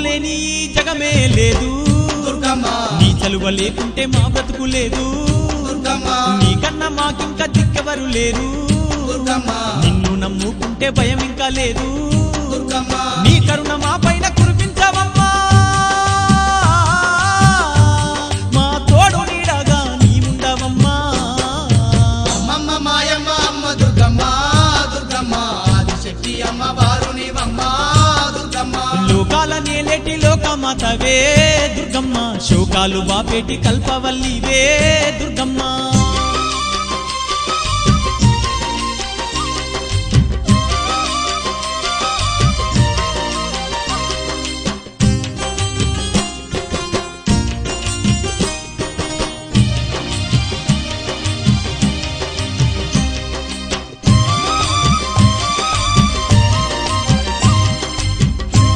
లేని జగమే లేదు దుర్గమ్మ నీ చలువ లేకుంటే మా బ్రతుకు లేదు దుర్గమ్మ నీకన్నా మాకింకా దిక్కెవరు లేరు దుర్గమ్మ నిన్ను నమ్ముకుంటే భయం ఇంకా లేదు దుర్గమ్మ నీ కరుణ మా పైన కురిపించవమ్మా మా తోడు నీడగా నీ ఉండవమ్మా అమ్మమ్మ మాయమ్మ అమ్మ దుర్గమ్మ దుర్గమ్మ ఆదిశక్తి అమ్మ వారునివమ్మ దుర్గమ్మ లోకాల నేలేటి లోకమాతవే దుర్గమ్మ శోకాలు బాపేటి కల్పవల్లివే దుర్గమ్మ